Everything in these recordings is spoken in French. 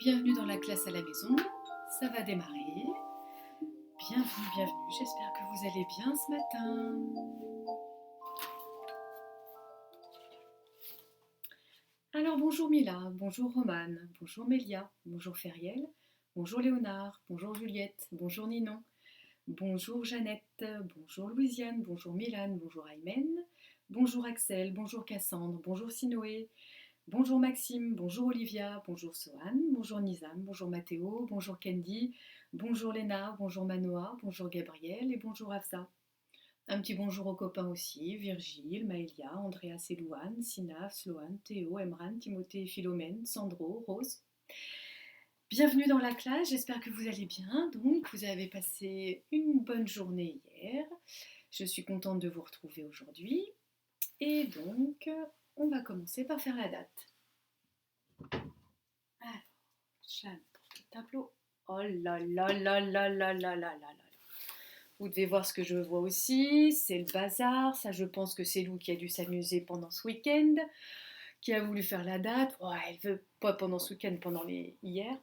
Bienvenue dans la classe à la maison, ça va démarrer. Bienvenue, bienvenue, j'espère que vous allez bien ce matin. Alors bonjour Mila, bonjour Romane, bonjour Mélia, bonjour Feriel, bonjour Léonard, bonjour Juliette, bonjour Ninon, bonjour Jeannette, bonjour Louisiane, bonjour Milan, bonjour Aymen, bonjour Axel, bonjour Cassandre, bonjour Sinoé, bonjour Maxime, bonjour Olivia, bonjour Sohan, bonjour Nizam, bonjour Mathéo, bonjour Candy, bonjour Léna, bonjour Manoa, bonjour Gabriel et bonjour Afsa. Un petit bonjour aux copains aussi, Virgile, Maëlia, Andreas et Louane, Sinaf, Sloane, Théo, Emran, Timothée et Philomène, Sandro, Rose. Bienvenue dans la classe, j'espère que vous allez bien. Donc, vous avez passé une bonne journée hier. Je suis contente de vous retrouver aujourd'hui. Et donc, on va commencer par faire la date. Alors, Jeanne pour le tableau. Oh là là là là là là là là là. Vous devez voir ce que je vois aussi, c'est le bazar. Ça, je pense que c'est Lou qui a dû s'amuser pendant ce week-end, qui a voulu faire la date. Oh, elle veut pas pendant ce week-end, pendant les hier.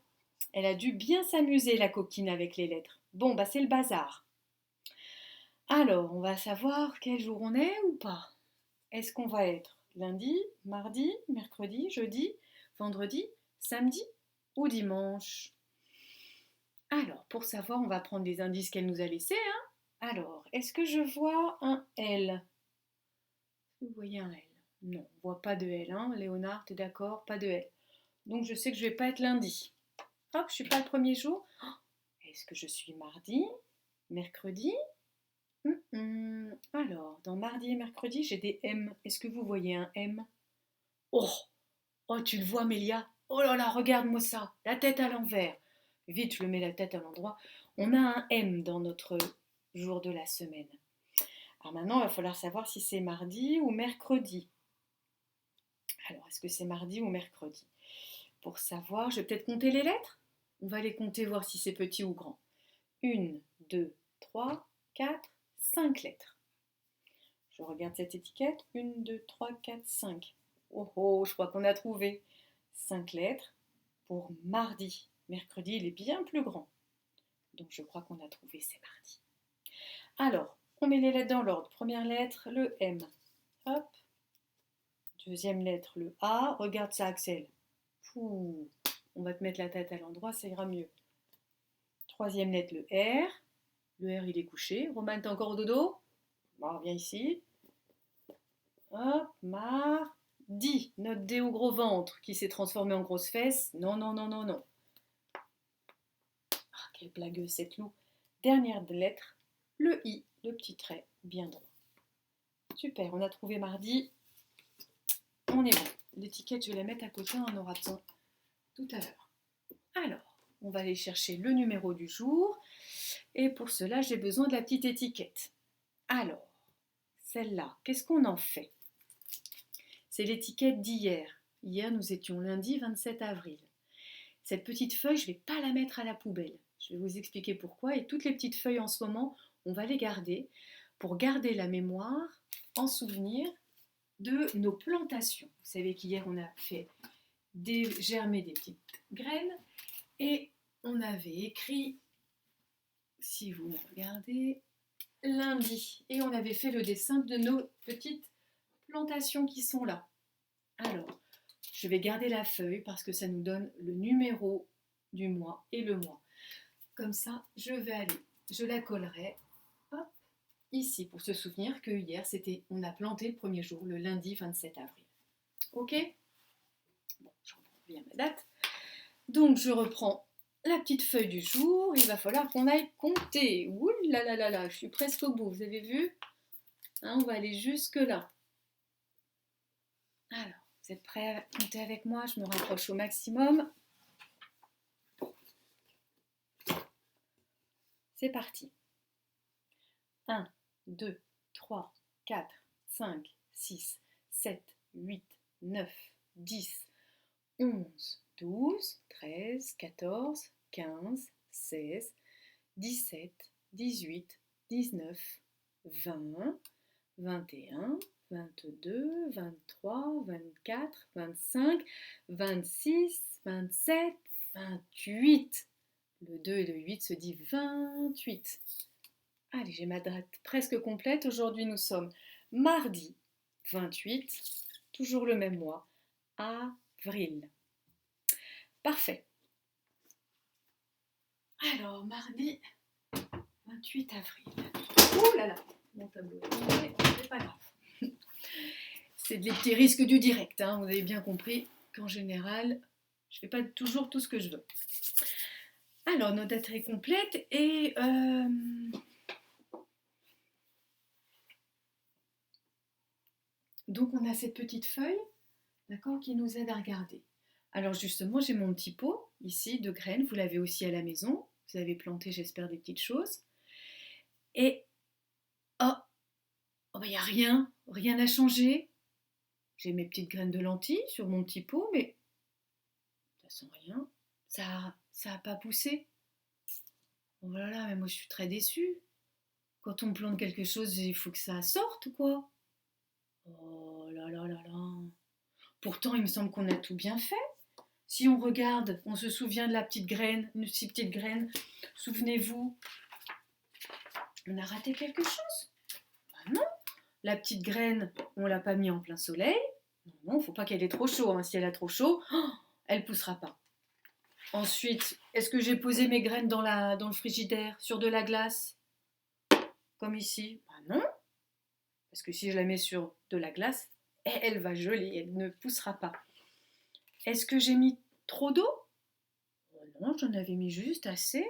Elle a dû bien s'amuser, la coquine, avec les lettres. Bon, bah c'est le bazar. Alors, on va savoir quel jour on est ou pas. Est-ce qu'on va être lundi, mardi, mercredi, jeudi, vendredi, samedi ou dimanche? Alors, pour savoir, on va prendre les indices qu'elle nous a laissés. Alors, est-ce que je vois un L? Vous voyez un L? Non, on ne voit pas de L. Léonard, t'es d'accord? Pas de L. Donc, je sais que je ne vais pas être lundi. Hop, je ne suis pas le premier jour. Est-ce que je suis mardi? Mercredi? Alors, dans mardi et mercredi, j'ai des M. Est-ce que vous voyez un M? Oh, oh, tu le vois, Mélia? Oh là là, regarde-moi ça, la tête à l'envers. Vite, je le mets la tête à l'endroit. On a un M dans notre jour de la semaine. Alors maintenant, il va falloir savoir si c'est mardi ou mercredi. Alors, est-ce que c'est mardi ou mercredi? Pour savoir, je vais peut-être compter les lettres. On va les compter, voir si c'est petit ou grand. 1, 2, 3, 4, 5 lettres. Je regarde cette étiquette. 1, 2, 3, 4, 5. Oh oh, je crois qu'on a trouvé 5 lettres pour mardi. Mercredi, il est bien plus grand. Donc je crois qu'on a trouvé, c'est mardi. Alors, on met les lettres dans l'ordre. Première lettre, le M. Hop. Deuxième lettre, le A. Regarde ça, Axel. Fou. On va te mettre la tête à l'endroit, ça ira mieux. Troisième lettre, le R. Le R, il est couché. Roman, t'es encore au dodo? Bon, viens ici. Hop, mardi. Notre D au gros ventre qui s'est transformé en grosse fesse. Non, non, non, non, non. Ah, quelle blagueuse cette loup. Dernière lettre, le I, le petit trait bien droit. Super, on a trouvé mardi. On est bon. L'étiquette, je vais la mettre à côté, on en aura besoin tout à l'heure. Alors, on va aller chercher le numéro du jour. Et pour cela, j'ai besoin de la petite étiquette. Alors, celle-là, qu'est-ce qu'on en fait? C'est l'étiquette d'hier. Hier, nous étions lundi 27 avril. Cette petite feuille, je ne vais pas la mettre à la poubelle. Je vais vous expliquer pourquoi. Et toutes les petites feuilles en ce moment, on va les garder pour garder la mémoire en souvenir de nos plantations. Vous savez qu'hier, on a fait germer des petites graines et on avait écrit, si vous me regardez, lundi. Et on avait fait le dessin de nos petites plantations qui sont là. Alors, je vais garder la feuille parce que ça nous donne le numéro du mois et le mois. Comme ça, je vais aller, je la collerai hop, ici pour se souvenir que hier, on a planté le premier jour, le lundi 27 avril. Ok? Bon, je reprends bien ma date. Donc, je reprends la petite feuille du jour. Il va falloir qu'on aille compter. Ouh là là là là, je suis presque au bout, vous avez vu? On va aller jusque là. Alors, vous êtes prêts à compter avec moi? Je me rapproche au maximum. C'est parti. 1, 2, 3, 4, 5, 6, 7, 8, 9, 10, 11, 12, 13, 14, 15, 16, 17, 18, 19, 20, 21, 22, 23, 24, 25, 26, 27, 28. Le 2 et le 8 se dit 28. Allez, j'ai ma date presque complète. Aujourd'hui, nous sommes mardi 28, toujours le même mois, avril. Parfait. Alors, mardi 28 avril. Ouh là là, mon tableau est tombé, c'est pas grave. C'est des petits risques du direct, hein. Vous avez bien compris qu'en général, je ne fais pas toujours tout ce que je veux. Alors, notre date est complète et donc on a cette petite feuille, d'accord, qui nous aide à regarder. Alors justement, j'ai mon petit pot ici de graines, vous l'avez aussi à la maison. Vous avez planté, j'espère, des petites choses. Et oh, il n'y a rien n'a changé. J'ai mes petites graines de lentilles sur mon petit pot, mais ça sent rien. Ça a pas poussé. Oh là là, mais moi je suis très déçue. Quand on plante quelque chose, il faut que ça sorte, quoi. Oh là là là là. Pourtant, il me semble qu'on a tout bien fait. Si on regarde, on se souvient de la petite graine, une si petite graine. Souvenez-vous, on a raté quelque chose. Ben non, la petite graine, on l'a pas mis en plein soleil. Non, faut pas qu'elle ait trop chaud. Hein. Si elle a trop chaud, elle poussera pas. Ensuite, est-ce que j'ai posé mes graines dans le frigidaire, sur de la glace, comme ici? Ben non, parce que si je la mets sur de la glace, elle va geler, elle ne poussera pas. Est-ce que j'ai mis trop d'eau? Non, j'en avais mis juste assez,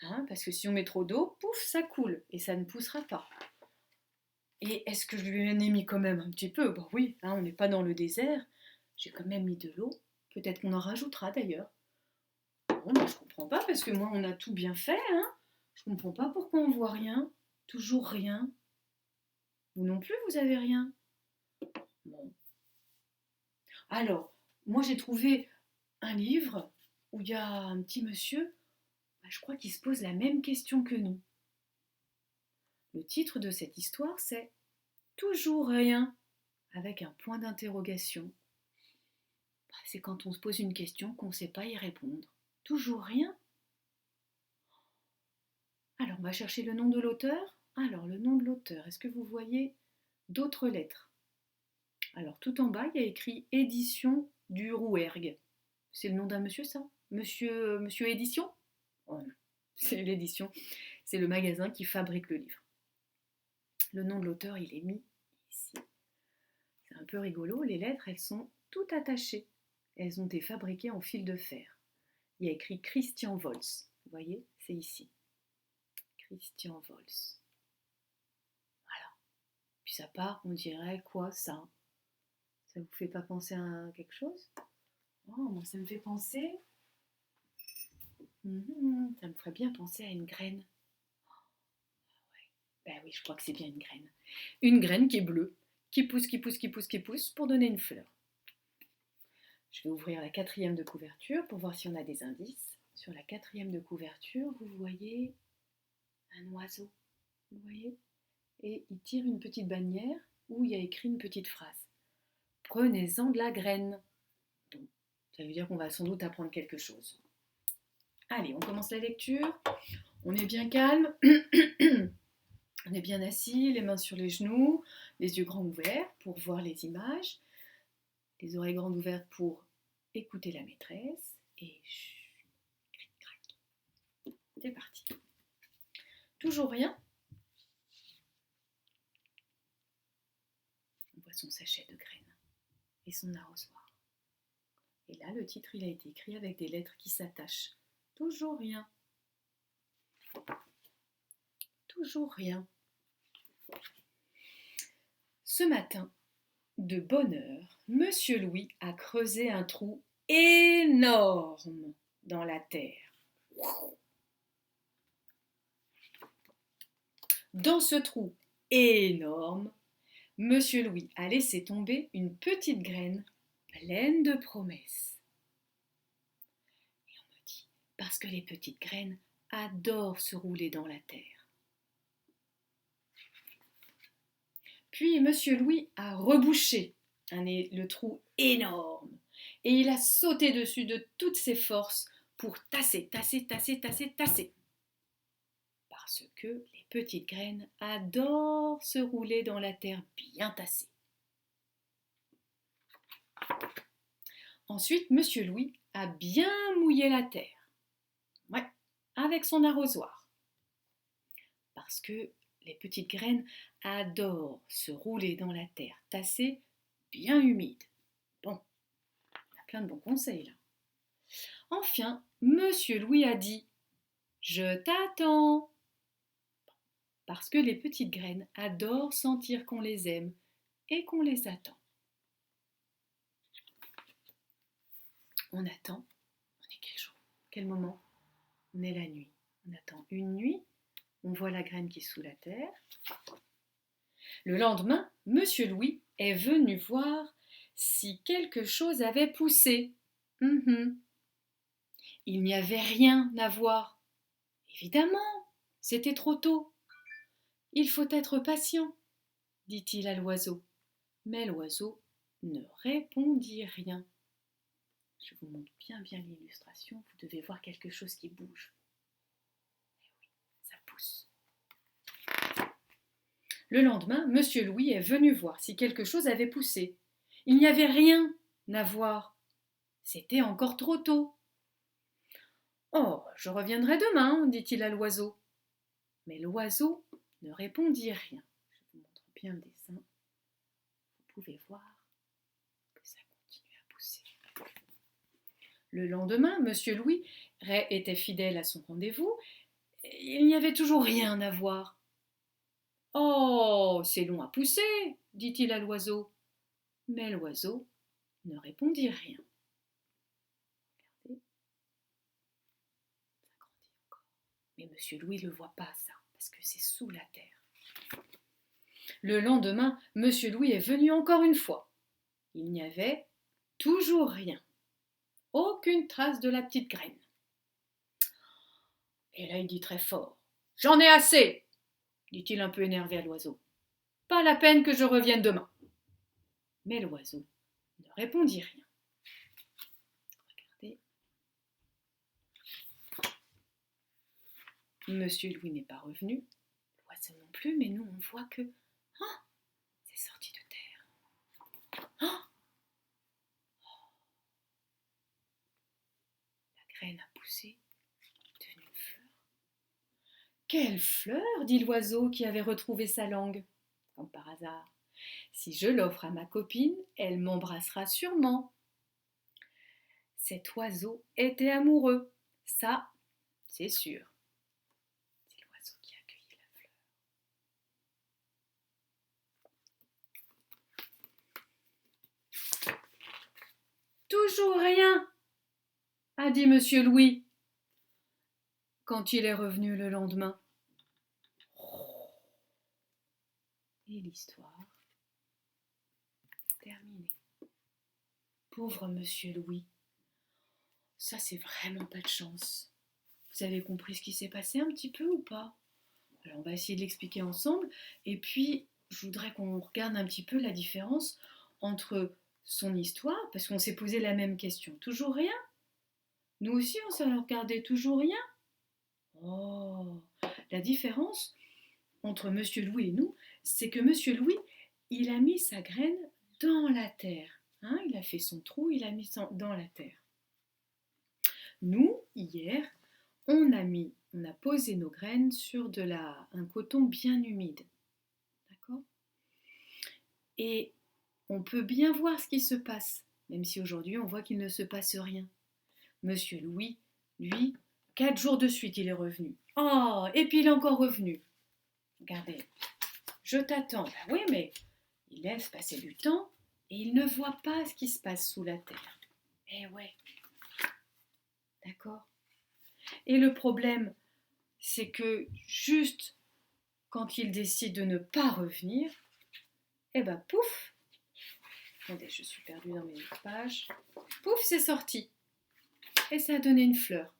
hein, parce que si on met trop d'eau, pouf, ça coule et ça ne poussera pas. Et est-ce que je lui en ai mis quand même un petit peu? Bah oui, hein, on n'est pas dans le désert, j'ai quand même mis de l'eau, peut-être qu'on en rajoutera d'ailleurs. Bon, bah, je comprends pas, parce que moi on a tout bien fait, hein. Je comprends pas pourquoi on voit rien, toujours rien. Vous non plus, vous avez rien. Bon. Alors, moi j'ai trouvé un livre où il y a un petit monsieur, bah, je crois qu'il se pose la même question que nous. Le titre de cette histoire, c'est Toujours rien, avec un point d'interrogation. Bah, c'est quand on se pose une question qu'on ne sait pas y répondre. Toujours rien? Alors, on va chercher le nom de l'auteur. Alors, le nom de l'auteur, est-ce que vous voyez d'autres lettres? Alors, tout en bas, il y a écrit Édition du Rouergue. C'est le nom d'un monsieur, ça? Monsieur Édition? Oh non, c'est l'édition. C'est le magasin qui fabrique le livre. Le nom de l'auteur, il est mis ici. C'est un peu rigolo, les lettres, elles sont toutes attachées. Elles ont été fabriquées en fil de fer. Il y a écrit Christian Vols. Vous voyez, c'est ici. Christian Vols. Voilà. Puis ça part, on dirait quoi ça? Ça vous fait pas penser à quelque chose? Oh, moi ça me fait penser. Ça me ferait bien penser à une graine. Ben oui, je crois que c'est bien une graine. Une graine qui est bleue, qui pousse, qui pousse, qui pousse, qui pousse pour donner une fleur. Je vais ouvrir la 4e de couverture pour voir si on a des indices. Sur la 4e de couverture, vous voyez un oiseau. Vous voyez? Et il tire une petite bannière où il y a écrit une petite phrase. Prenez-en de la graine. Donc, ça veut dire qu'on va sans doute apprendre quelque chose. Allez, on commence la lecture. On est bien calme. On est bien assis, les mains sur les genoux, les yeux grands ouverts pour voir les images, les oreilles grandes ouvertes pour écouter la maîtresse et chut, cric, crac. C'est parti. Toujours rien. On voit son sachet de graines et son arrosoir. Et là, le titre, il a été écrit avec des lettres qui s'attachent. Toujours rien. Toujours rien. Ce matin, de bonne heure, Monsieur Louis a creusé un trou énorme dans la terre. Dans ce trou énorme, Monsieur Louis a laissé tomber une petite graine pleine de promesses. Et on me dit, parce que les petites graines adorent se rouler dans la terre. Puis Monsieur Louis a rebouché le trou énorme et il a sauté dessus de toutes ses forces pour tasser, tasser, tasser, tasser, tasser. Parce que les petites graines adorent se rouler dans la terre bien tassée. Ensuite, Monsieur Louis a bien mouillé la terre. Ouais, avec son arrosoir. Parce que les petites graines adorent se rouler dans la terre tassée bien humide. Bon, on a plein de bons conseils là. Enfin, Monsieur Louis a dit « Je t'attends » parce que les petites graines adorent sentir qu'on les aime et qu'on les attend. On attend. On est quel jour? Quel moment? On est la nuit. On attend une nuit. On voit la graine qui est sous la terre. Le lendemain, Monsieur Louis est venu voir si quelque chose avait poussé. Il n'y avait rien à voir. Évidemment, c'était trop tôt. Il faut être patient, dit-il à l'oiseau. Mais l'oiseau ne répondit rien. Je vous montre bien l'illustration. Vous devez voir quelque chose qui bouge. Eh oui, ça pousse. Le lendemain, Monsieur Louis est venu voir si quelque chose avait poussé. Il n'y avait rien à voir. C'était encore trop tôt. Oh, je reviendrai demain, dit-il à l'oiseau. Mais l'oiseau ne répondit rien. Je vous montre bien le dessin. Vous pouvez voir que ça continue à pousser. Le lendemain, Monsieur Louis était fidèle à son rendez-vous. Il n'y avait toujours rien à voir. Oh, c'est long à pousser, dit-il à l'oiseau. Mais l'oiseau ne répondit rien. Regardez, ça grandit encore. Mais Monsieur Louis ne le voit pas, ça, parce que c'est sous la terre. Le lendemain, Monsieur Louis est venu encore une fois. Il n'y avait toujours rien. Aucune trace de la petite graine. Et là, il dit très fort. « J'en ai assez !» dit-il un peu énervé à l'oiseau. « Pas la peine que je revienne demain. » Mais l'oiseau ne répondit rien. Regardez. Monsieur Louis n'est pas revenu. L'oiseau non plus, mais nous, on voit que... Ah, c'est sorti de terre. Ah, la graine a poussé, devenue une fleur. Quelle fleur, dit l'oiseau qui avait retrouvé sa langue, comme par hasard. Si je l'offre à ma copine, elle m'embrassera sûrement. Cet oiseau était amoureux, ça, c'est sûr. C'est l'oiseau qui a cueilli la fleur. Toujours rien, a dit Monsieur Louis, quand il est revenu le lendemain. Et l'histoire est terminée. Pauvre Monsieur Louis, ça c'est vraiment pas de chance. Vous avez compris ce qui s'est passé un petit peu ou pas? Alors on va essayer de l'expliquer ensemble, et puis je voudrais qu'on regarde un petit peu la différence entre son histoire, parce qu'on s'est posé la même question. Toujours rien? Nous aussi on s'est regardé toujours rien? Oh, la différence entre Monsieur Louis et nous, c'est que Monsieur Louis, il a mis sa graine dans la terre. Hein, il a fait son trou, il a mis dans la terre. Nous, hier, on a posé nos graines sur un coton bien humide. D'accord? Et on peut bien voir ce qui se passe, même si aujourd'hui on voit qu'il ne se passe rien. Monsieur Louis, lui, 4 jours de suite, il est revenu. Oh, et puis il est encore revenu. Regardez, je t'attends. Ben oui, mais il laisse passer du temps et il ne voit pas ce qui se passe sous la terre. Eh ouais. D'accord? Et le problème, c'est que juste quand il décide de ne pas revenir, eh ben pouf! Attendez, je suis perdue dans mes pages. Pouf, c'est sorti. Et ça a donné une fleur.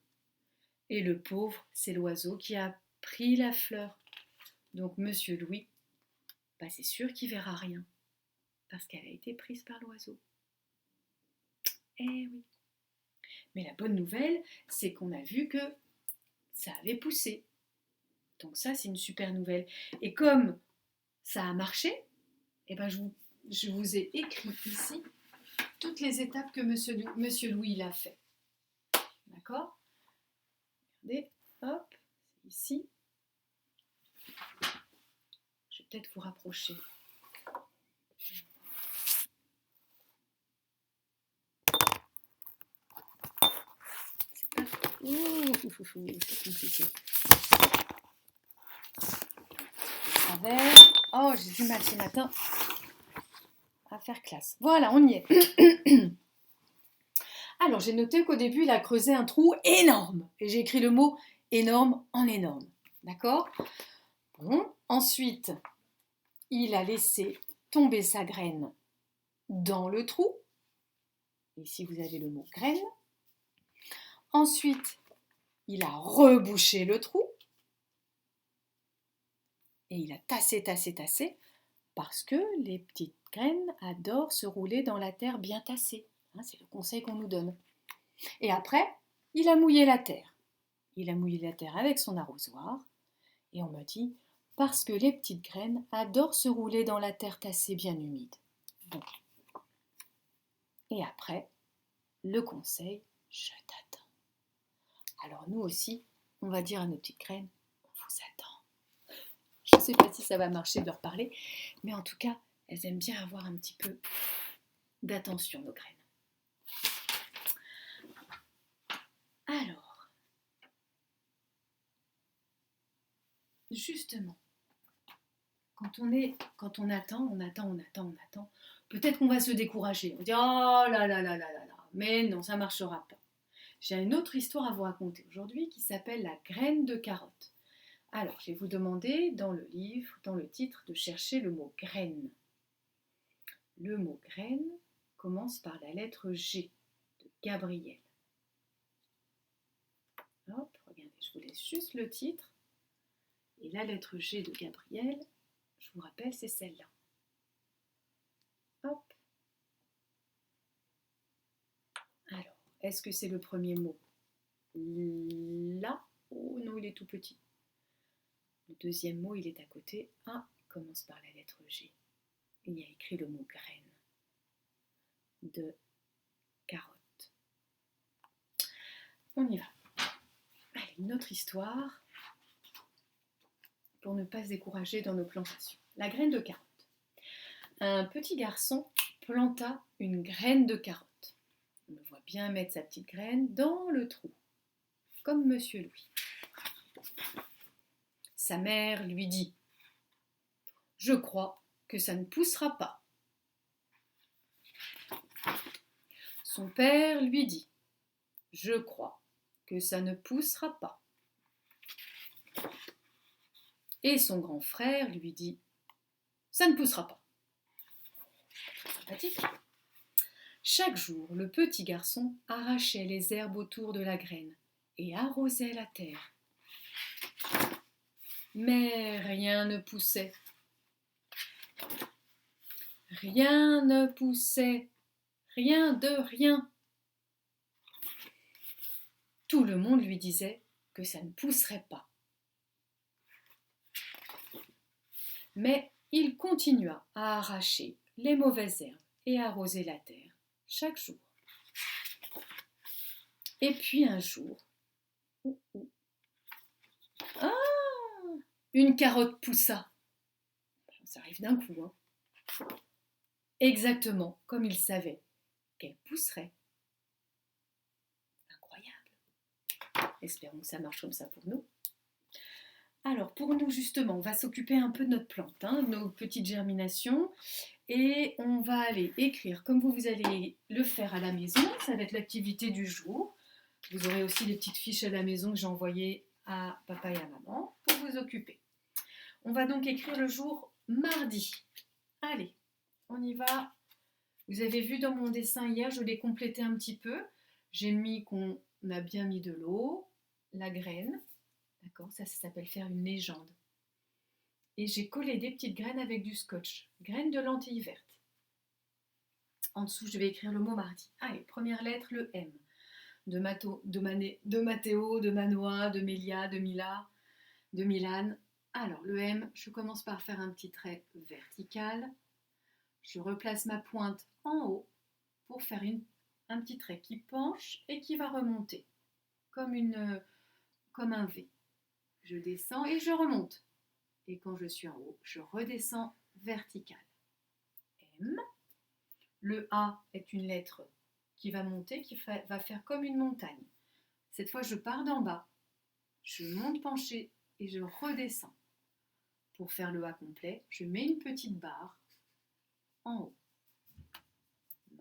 Et le pauvre, c'est l'oiseau qui a pris la fleur. Donc Monsieur Louis, bah c'est sûr qu'il verra rien, parce qu'elle a été prise par l'oiseau. Eh oui. Mais la bonne nouvelle, c'est qu'on a vu que ça avait poussé. Donc ça, c'est une super nouvelle. Et comme ça a marché, eh ben je vous ai écrit ici toutes les étapes que Monsieur Louis l'a fait. D'accord? Regardez, hop, ici. Je vais peut-être vous rapprocher. C'est pas... c'est compliqué. Oh, j'ai du mal ce matin à faire classe. Voilà, on y est. Alors, j'ai noté qu'au début, il a creusé un trou énorme. Et j'ai écrit le mot énorme en énorme. D'accord? Bon. Ensuite, il a laissé tomber sa graine dans le trou. Ici, vous avez le mot graine. Ensuite, il a rebouché le trou. Et il a tassé, parce que les petites graines adorent se rouler dans la terre bien tassée. C'est le conseil qu'on nous donne. Et après, il a mouillé la terre. Il a mouillé la terre avec son arrosoir. Et on me dit, parce que les petites graines adorent se rouler dans la terre tassée bien humide. Bon. Et après, le conseil, je t'attends. Alors nous aussi, on va dire à nos petites graines, on vous attend. Je ne sais pas si ça va marcher de leur parler, mais en tout cas, elles aiment bien avoir un petit peu d'attention, nos graines. Alors, justement, quand on attend, peut-être qu'on va se décourager. On dit, oh là là là là là là, mais non, ça ne marchera pas. J'ai une autre histoire à vous raconter aujourd'hui qui s'appelle la graine de carotte. Alors, je vais vous demander dans le livre, dans le titre, de chercher le mot graine. Le mot graine commence par la lettre G de Gabriel. Hop, regardez, je vous laisse juste le titre. Et la lettre G de Gabriel, je vous rappelle, c'est celle-là. Hop. Alors, est-ce que c'est le premier mot? Là. Oh non, il est tout petit. Le deuxième mot, il est à côté. Ah, il commence par la lettre G. Il y a écrit le mot graine de carotte. On y va. Allez, une autre histoire pour ne pas se décourager dans nos plantations. La graine de carotte. Un petit garçon planta une graine de carotte. On le voit bien mettre sa petite graine dans le trou, comme Monsieur Louis. Sa mère lui dit « Je crois que ça ne poussera pas. » Son père lui dit « Je crois que ça ne poussera pas. » Et son grand frère lui dit « Ça ne poussera pas. » Sympathique. Chaque jour, le petit garçon arrachait les herbes autour de la graine et arrosait la terre. Mais rien ne poussait. Rien ne poussait. Rien de rien. Tout le monde lui disait que ça ne pousserait pas. Mais il continua à arracher les mauvaises herbes et arroser la terre chaque jour. Et puis un jour, une carotte poussa. Ça arrive d'un coup, hein. Exactement comme il savait qu'elle pousserait. Incroyable. Espérons que ça marche comme ça pour nous. Alors pour nous justement, on va s'occuper un peu de notre plante, nos petites germinations, et on va aller écrire comme vous allez le faire à la maison. Ça va être l'activité du jour. Vous aurez aussi des petites fiches à la maison que j'ai envoyées à papa et à maman pour vous occuper. On va donc écrire le jour mardi. Allez, on y va. Vous avez vu dans mon dessin hier, je l'ai complété un petit peu. J'ai mis qu'on a bien mis de l'eau, la graine, d'accord, ça s'appelle faire une légende. Et j'ai collé des petites graines avec du scotch, graines de lentilles vertes. En dessous, je vais écrire le mot mardi. Allez, première lettre, le M. de Mathéo, de Manoa, de Mélia, de Mila, de Milan. Alors le M, je commence par faire un petit trait vertical. Je replace ma pointe en haut pour faire un petit trait qui penche et qui va remonter comme un V. Je descends et je remonte. Et quand je suis en haut, je redescends vertical. M. Le A est une lettre qui va monter, va faire comme une montagne. Cette fois, je pars d'en bas. Je monte penché et je redescends. Pour faire le A complet, je mets une petite barre en haut.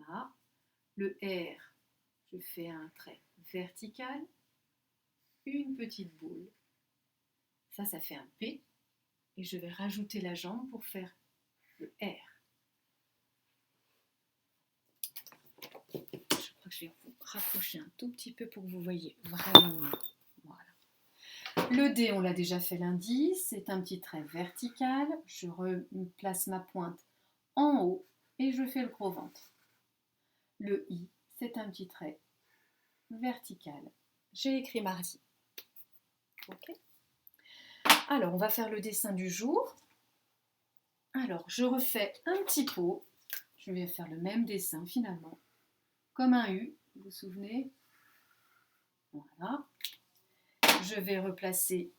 Là, le R, je fais un trait vertical, une petite boule. Ça fait un P. Et je vais rajouter la jambe pour faire le R. Je crois que je vais vous rapprocher un tout petit peu pour que vous voyez vraiment mieux. Voilà. Le D, on l'a déjà fait lundi, c'est un petit trait vertical. Je replace ma pointe en haut et je fais le gros ventre. Le I, c'est un petit trait vertical. J'ai écrit mardi. Ok. Alors, on va faire le dessin du jour. Alors, je refais un petit pot. Je vais faire le même dessin finalement, comme un U, vous vous souvenez? Voilà. Je vais replacer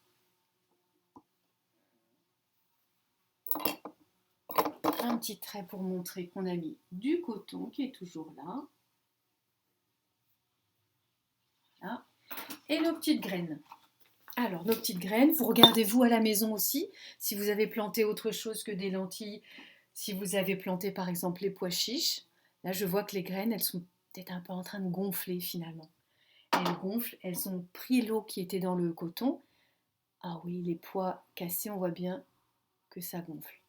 un petit trait pour montrer qu'on a mis du coton qui est toujours là. Voilà. Et nos petites graines. Alors, nos petites graines, vous regardez vous à la maison aussi, si vous avez planté autre chose que des lentilles, si vous avez planté par exemple les pois chiches. Là, je vois que les graines, elles sont peut-être un peu en train de gonfler finalement. Elles gonflent, elles ont pris l'eau qui était dans le coton. Ah oui, les pois cassés, on voit bien que ça gonfle.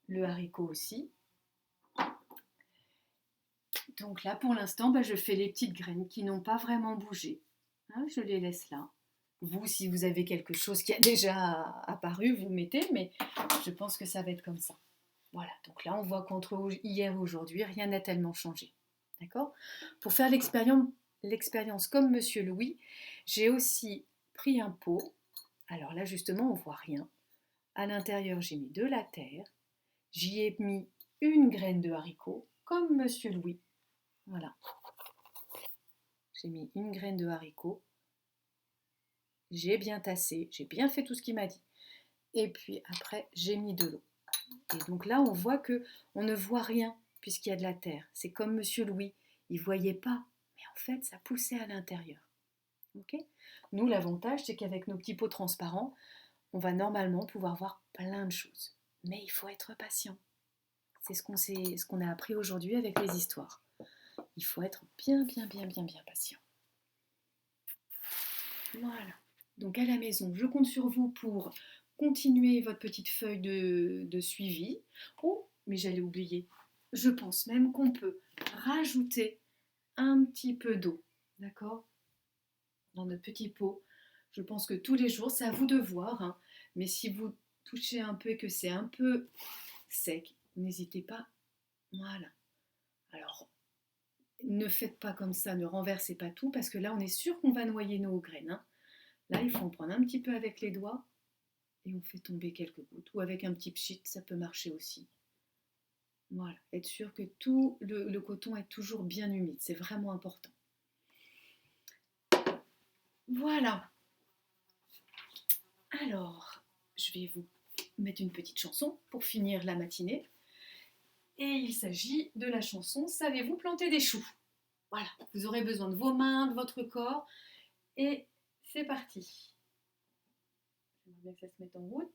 Le haricot aussi. Donc là, pour l'instant, je fais les petites graines qui n'ont pas vraiment bougé. Hein, je les laisse là. Vous, si vous avez quelque chose qui a déjà apparu, vous mettez, mais je pense que ça va être comme ça. Voilà, donc là, on voit qu'entre hier et aujourd'hui, rien n'a tellement changé. D'accord? Pour faire l'expérience comme Monsieur Louis, j'ai aussi pris un pot. Alors là, justement, on ne voit rien. À l'intérieur, j'ai mis de la terre. J'y ai mis une graine de haricot, comme Monsieur Louis. Voilà. J'ai mis une graine de haricot. J'ai bien tassé, j'ai bien fait tout ce qu'il m'a dit. Et puis après, j'ai mis de l'eau. Et donc là, on voit que on ne voit rien puisqu'il y a de la terre. C'est comme Monsieur Louis, il ne voyait pas, mais en fait, ça poussait à l'intérieur. Okay. Nous, l'avantage, c'est qu'avec nos petits pots transparents, on va normalement pouvoir voir plein de choses. Mais il faut être patient. C'est ce qu'on a appris aujourd'hui avec les histoires. Il faut être bien patient. Voilà. Donc à la maison, je compte sur vous pour continuer votre petite feuille de suivi. Oh, mais j'allais oublier. Je pense même qu'on peut rajouter un petit peu d'eau, d'accord? Dans notre petit pot. Je pense que tous les jours, c'est à vous de voir. Hein, mais si vous touchez un peu et que c'est un peu sec, n'hésitez pas. Voilà. Alors, ne faites pas comme ça, ne renversez pas tout, parce que là, on est sûr qu'on va noyer nos graines. Hein. Là, il faut en prendre un petit peu avec les doigts et on fait tomber quelques gouttes. Ou avec un petit pchit, ça peut marcher aussi. Voilà, être sûr que tout le coton est toujours bien humide, c'est vraiment important. Voilà. Alors, je vais vous mettre une petite chanson pour finir la matinée. Et il s'agit de la chanson « Savez-vous planter des choux ?» Voilà, vous aurez besoin de vos mains, de votre corps. Et c'est parti. J'aimerais bien que ça se mette en route.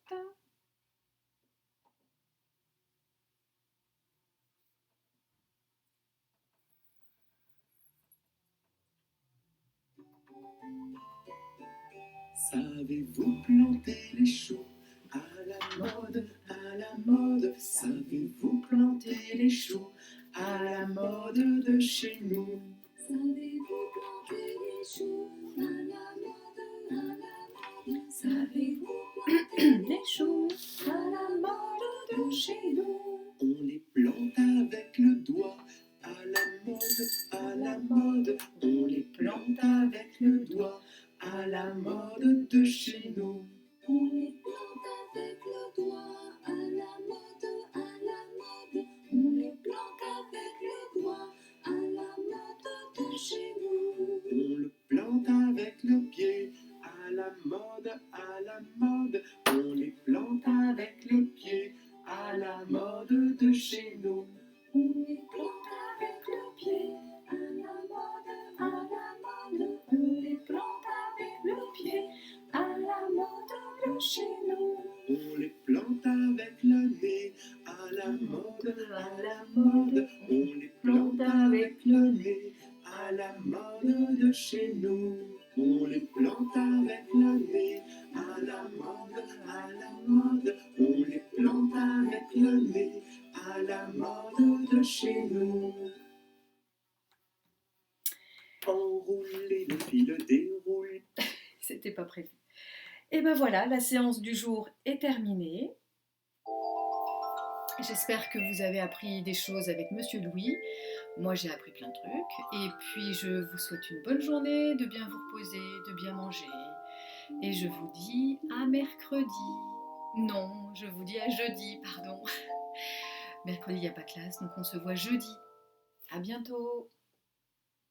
Savez-vous planter les choux à la mode, à la mode? Savez-vous planter les choux à la mode de chez nous? Savez-vous planter les choux à la mode, à la mode? Savez-vous planter les choux à la mode de chez nous? On les plante avec le doigt à la mode, à la mode. On plante avec le doigt, à la mode de chez nous. On les plante avec le doigt, à la mode, à la mode. On les plante avec le doigt, à la mode de chez nous. On le plante avec le pied, à la mode, à la mode. On les plante avec le pied, à la mode de chez nous. On les plante avec le pied, à la mode, à la mode. On les plante avec le pied, à la mode de chez nous. On les plante avec le nez, à la mode, à la mode. On les plante avec le nez, à la mode de chez nous. On les plante avec le nez, à la mode, à la mode. On les plante avec le nez, à la mode de chez nous. Enroulez le fil, déroule. C'était pas prévu. Et ben voilà, la séance du jour est terminée. J'espère que vous avez appris des choses avec Monsieur Louis. Moi, j'ai appris plein de trucs. Et puis, je vous souhaite une bonne journée, de bien vous reposer, de bien manger. Et je vous dis à mercredi. Non, je vous dis à jeudi, pardon. Mercredi, il n'y a pas classe, donc on se voit jeudi. À bientôt.